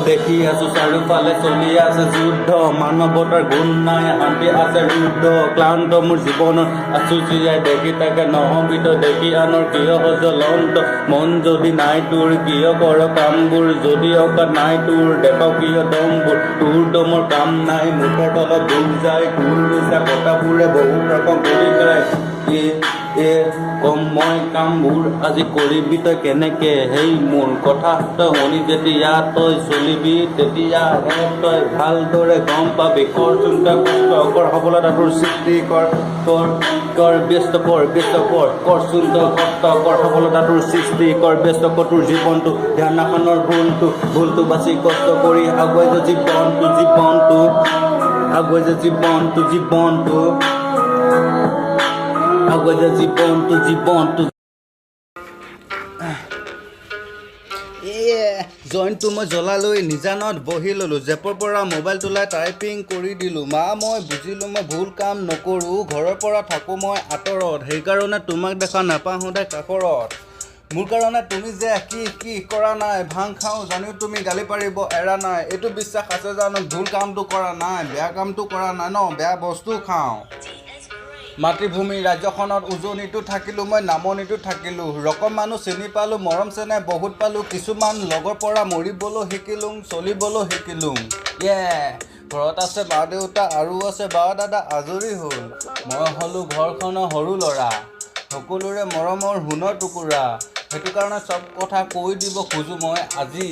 দেখি আছো চাৰিওফালে চলি আছে যুদ্ধ, মানৱতাৰ গুণ নাই, শান্তি আছে ৰুদ্ধ। ক্লান্ত মোৰ জীৱনত আছো জীয়াই, দেখি তাকে নহবিত, দেখি আনৰ কিয় জ্বলন্ত। মন যদি নাই তোৰ কিয় কৰ কামবোৰ, যদি অকাত নাই তোৰ দেখাও কিয় দমবোৰ। তোৰ দমৰ কাম নাই, মুঠৰ তলত ডুব যায়, তোৰ নিচা কথাবোৰে বহুত ৰকম কৰি পেলাই। কম মই কামবোৰ আজি কৰিবি তই কেনেকে, সেই মোৰ কথা তই শুনি যেতিয়া তই চলিবি, তেতিয়াহে তই ভালদৰে গম পাবি। কৰ চিন্তা কষ্ট কৰ, সফলতাটোৰ সৃষ্টি কৰ ব্যস্ত কৰ চিন্তা কষ্ট কৰ, সফলতাটোৰ সৃষ্টি কৰ ব্যস্ত কৰ তোৰ জীৱনটো। ধ্যানাখনৰ ভুলটো বাচি কষ্ট কৰি আগুৱাই যা জীৱনটো আগুৱাই যা জীৱনটো জইনটো মই জ্বলালৈ নিজানত বহি ল'লোঁ, জেপৰ পৰা মোবাইল তোলাই টাইপিং কৰি দিলোঁ। মই বুজিলোঁ মই ভুল কাম নকৰোঁ, ঘৰৰ পৰা থাকোঁ মই আঁতৰত, সেইকাৰণে তোমাক দেখা নাপাওঁ সদায় কাষৰত। মোৰ কাৰণে তুমি যে কি কৰা নাই, ভাং খাওঁ জানিও তুমি গালি পাৰিব এৰা নাই। এইটো বিশ্বাস আছে জানো ভুল কামটো কৰা নাই, বেয়া কামটো কৰা নাই ন, বেয়া বস্তু খাওঁ। মাতৃভূমি ৰাজ্যখনত উজনিতো থাকিলোঁ মই, নামনিতো থাকিলোঁ, ৰকম মানুহ চিনি পালোঁ, মৰম চেনেহ বহুত পালোঁ। কিছুমান লগৰ পৰা মৰিবলৈ শিকিলোঁ, চলিবলৈ শিকিলোঁ। ঘৰত আছে মা দেউতা আৰু আছে বা দাদা, আজৰি হ'ল। মই হ'লোঁ ঘৰখনৰ সৰু ল'ৰা, সকলোৰে মৰমৰ সোণৰ টুকুৰা। সেইটো কাৰণে চব কথা কৈ দিব খোজোঁ মই আজি।